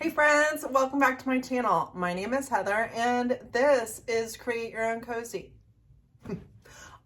Hey friends, welcome back to my channel. My name is Heather and this is Create Your Own Cozy.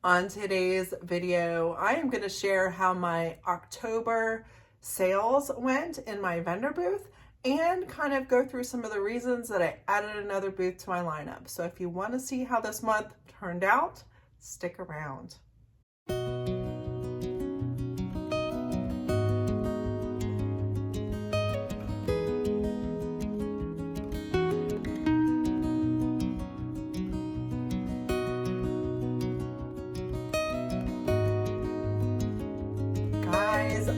On today's video, I am going to share how my October sales went in my vendor booth and kind of go through some of the reasons that I added another booth to my lineup. So if you want to see how this month turned out, stick around.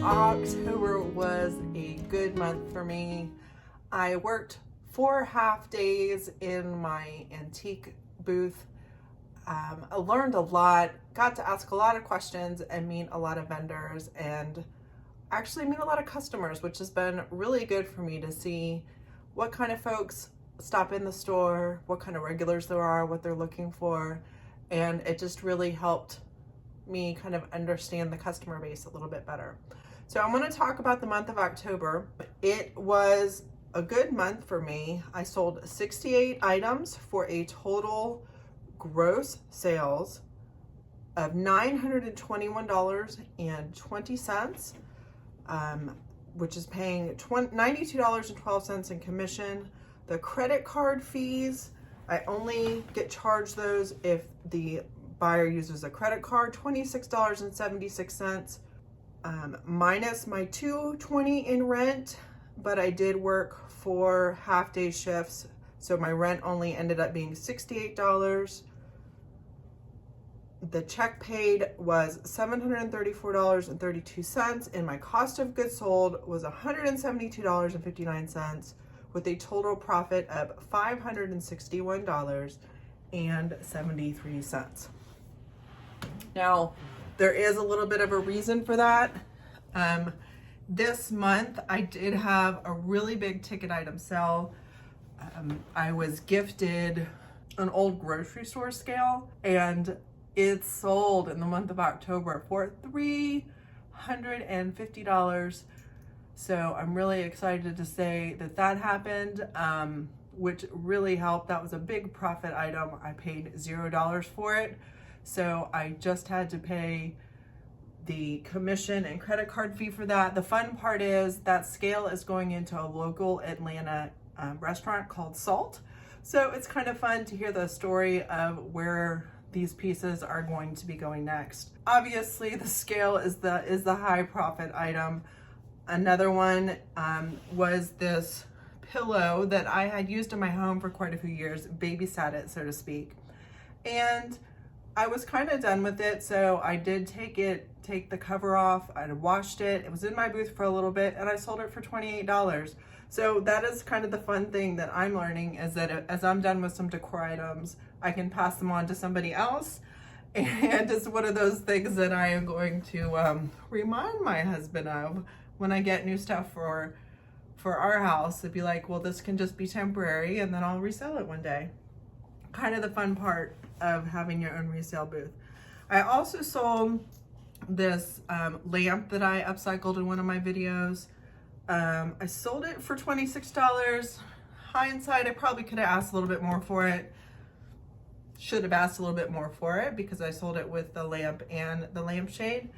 October was a good month for me. I worked 4 half days in my antique booth. I learned a lot, got to ask a lot of questions and meet a lot of vendors and actually meet a lot of customers, which has been really good for me to see what kind of folks stop in the store, what kind of regulars there are, what they're looking for. And it just really helped me kind of understand the customer base a little bit better. So I'm going to talk about the month of October. It was a good month for me. I sold 68 items for a total gross sales of $921.20, which is paying $92.12 in commission. The credit card fees, I only get charged those if the buyer uses a credit card, $26.76, minus my $220 in rent, but I did work 4 half day shifts, so my rent only ended up being $68. The check paid was $734.32, and my cost of goods sold was $172.59, with a total profit of $561.73. Now, there is a little bit of a reason for that. This month, I did have a really big ticket item sale. I was gifted an old grocery store scale, and it sold in the month of October for $350. So I'm really excited to say that that happened, which really helped. That was a big profit item. I paid $0 for it. So I just had to pay the commission and credit card fee for that. The fun part is that scale is going into a local Atlanta restaurant called Salt. So it's kind of fun to hear the story of where these pieces are going to be going next. Obviously, the scale is the high profit item. Another one was this pillow that I had used in my home for quite a few years, babysat it, so to speak. And I was kind of done with it, so I did take the cover off. I washed it. It was in my booth for a little bit, and I sold it for $28. So that is kind of the fun thing that I'm learning, is that as I'm done with some decor items, I can pass them on to somebody else. And it's one of those things that I am going to remind my husband of when I get new stuff for our house. To be like, well, this can just be temporary, and then I'll resell it one day. Kind of the fun part of having your own resale booth. I also sold this lamp that I upcycled in one of my videos. I sold it for $26. Hindsight, I probably could have asked a little bit more for it. Should have asked a little bit more for it because I sold it with the lamp and the lampshade.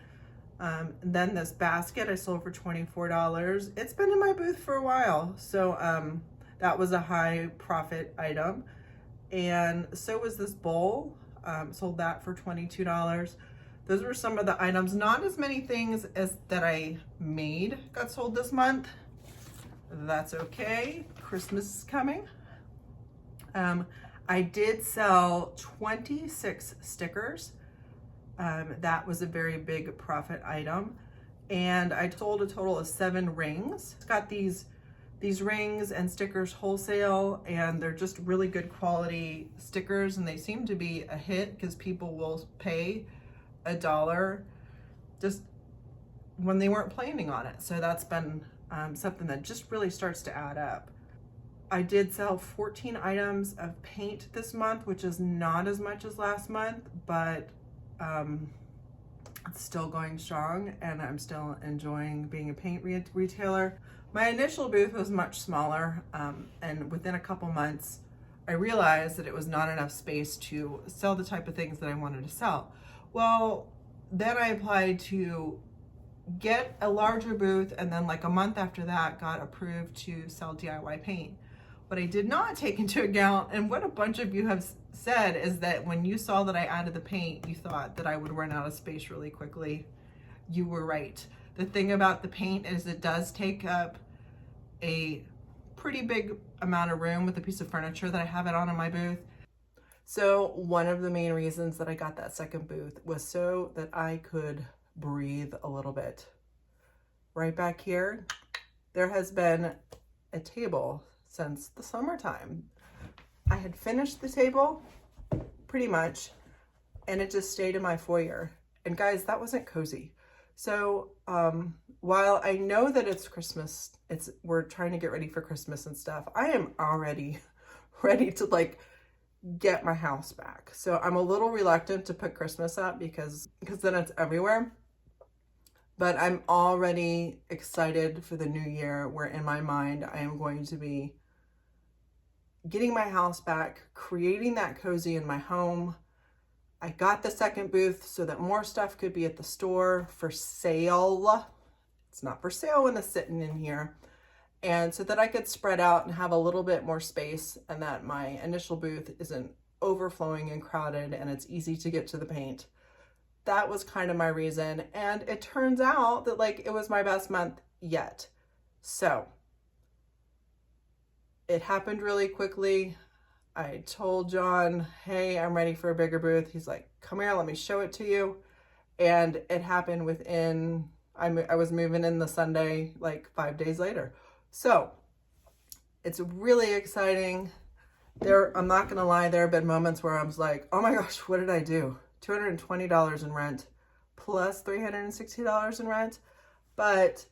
Then this basket I sold for $24. It's been in my booth for a while, so that was a high profit item. And so was this bowl. Sold that for $22. Those were some of the items. Not as many things as that I made got sold this month. That's okay. Christmas is coming. I did sell 26 stickers. That was a very big profit item. And I sold a total of 7 rings. It's got these rings and stickers wholesale, and they're just really good quality stickers, and they seem to be a hit because people will pay $1 just when they weren't planning on it. So that's been something that just really starts to add up. I did sell 14 items of paint this month, which is not as much as last month, but it's still going strong, and I'm still enjoying being a paint retailer. My initial booth was much smaller, and within a couple months, I realized that it was not enough space to sell the type of things that I wanted to sell. Well, then I applied to get a larger booth, and then like a month after that got approved to sell DIY paint. What I did not take into account, and what a bunch of you have said, is that when you saw that I added the paint, you thought that I would run out of space really quickly. You were right. The thing about the paint is it does take up a pretty big amount of room with the piece of furniture that I have it on in my booth. So one of the main reasons that I got that second booth was so that I could breathe a little bit. Right back here, there has been a table since the summertime. I had finished the table pretty much, and it just stayed in my foyer. And guys, that wasn't cozy. So while I know that it's Christmas, we're trying to get ready for Christmas and stuff, I am already ready to like get my house back. So I'm a little reluctant to put Christmas up because then it's everywhere. But I'm already excited for the new year, where in my mind I am going to be getting my house back, creating that cozy in my home. I got the second booth so that more stuff could be at the store for sale. It's not for sale when it's sitting in here. And so that I could spread out and have a little bit more space, and that my initial booth isn't overflowing and crowded and it's easy to get to the paint. That was kind of my reason. And it turns out that like it was my best month yet. So it happened really quickly. I told John, hey, I'm ready for a bigger booth. He's like, come here, let me show it to you. And it happened within, I was moving in the Sunday, like 5 days later. So it's really exciting. I'm not gonna lie, there have been moments where I was like, oh my gosh, what did I do? $220 in rent plus $360 in rent. But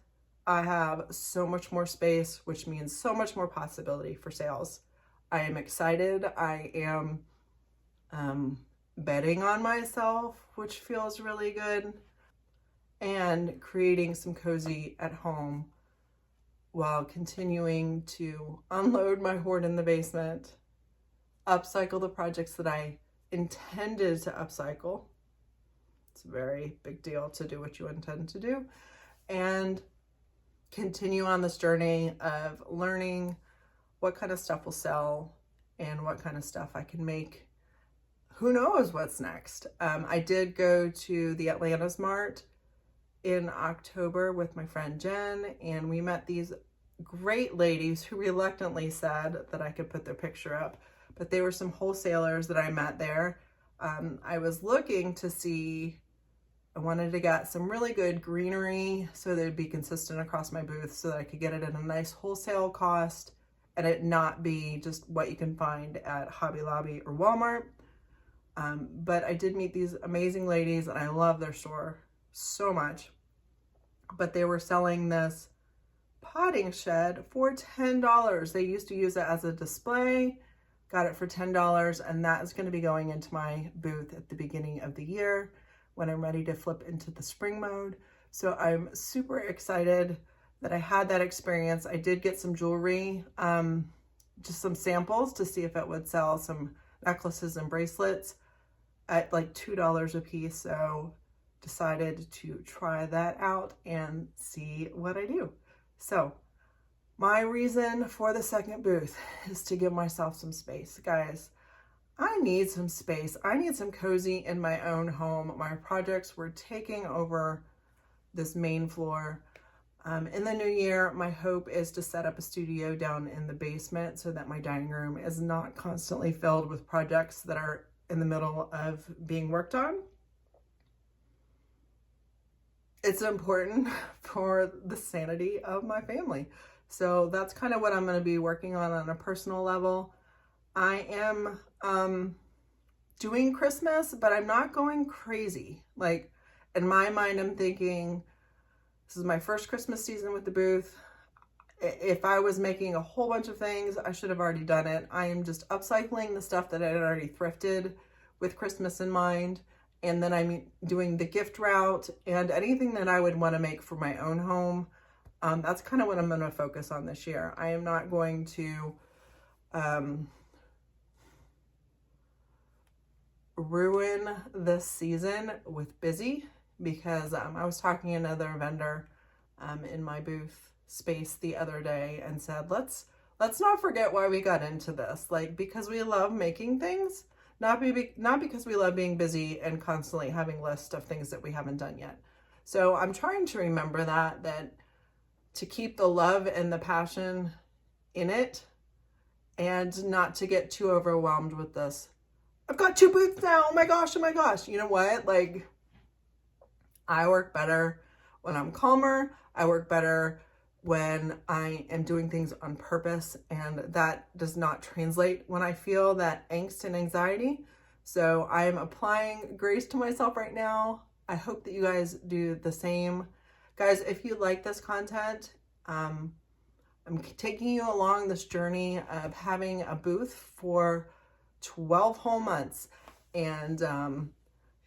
I have so much more space, which means so much more possibility for sales. I am excited. I am betting on myself, which feels really good, and creating some cozy at home while continuing to unload my hoard in the basement, upcycle the projects that I intended to upcycle. It's a very big deal to do what you intend to do, and continue on this journey of learning what kind of stuff will sell and what kind of stuff I can make. Who knows what's next? I did go to the Atlanta's Mart in October with my friend Jen, and we met these great ladies who reluctantly said that I could put their picture up, but they were some wholesalers that I met there. I was looking to see, I wanted to get some really good greenery so they'd be consistent across my booth so that I could get it at a nice wholesale cost and it not be just what you can find at Hobby Lobby or Walmart. But I did meet these amazing ladies and I love their store so much. But they were selling this potting shed for $10. They used to use it as a display, got it for $10, and that is going to be going into my booth at the beginning of the year when I'm ready to flip into the spring mode. So I'm super excited that I had that experience. I did get some jewelry, just some samples to see if it would sell, some necklaces and bracelets at like $2 a piece. So decided to try that out and see what I do. So my reason for the second booth is to give myself some space. Guys, I need some space. I need some cozy in my own home. My projects were taking over this main floor. In the new year, my hope is to set up a studio down in the basement so that my dining room is not constantly filled with projects that are in the middle of being worked on. It's important for the sanity of my family. So that's kind of what I'm going to be working on a personal level. I am doing Christmas, but I'm not going crazy. Like in my mind, I'm thinking, this is my first Christmas season with the booth. If I was making a whole bunch of things, I should have already done it. I am just upcycling the stuff that I had already thrifted with Christmas in mind. And then I'm doing the gift route and anything that I would want to make for my own home. That's kind of what I'm going to focus on this year. I am not going to ruin this season with busy, because I was talking to another vendor in my booth space the other day and said, let's not forget why we got into this. Like, because we love making things, not because we love being busy and constantly having lists of things that we haven't done yet. So I'm trying to remember that to keep the love and the passion in it, and not to get too overwhelmed with this. I've got 2 booths now. Oh my gosh. Oh my gosh. You know what? Like, I work better when I'm calmer. I work better when I am doing things on purpose, and that does not translate when I feel that angst and anxiety. So I'm applying grace to myself right now. I hope that you guys do the same. Guys, if you like this content, I'm taking you along this journey of having a booth for 12 whole months. And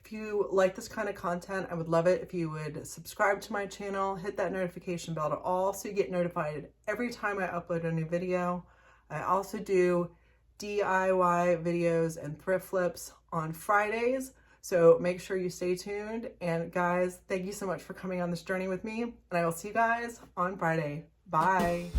if you like this kind of content, I would love it if you would subscribe to my channel, hit that notification bell to all so you get notified every time I upload a new video. I also do DIY videos and thrift flips on Fridays, so make sure you stay tuned. And guys, thank you so much for coming on this journey with me, and I will see you guys on Friday. Bye.